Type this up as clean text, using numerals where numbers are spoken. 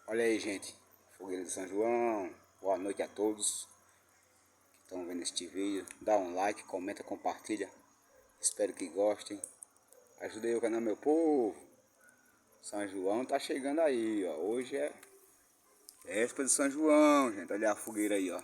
Olha aí, gente, fogueira de São João. Boa noite a todos que estão vendo este vídeo. Dá um like, comenta, compartilha. Espero que gostem. Ajude aí o canal, meu povo. São João tá chegando aí, ó. Hoje é véspera de São João, gente. Olha a fogueira aí, ó.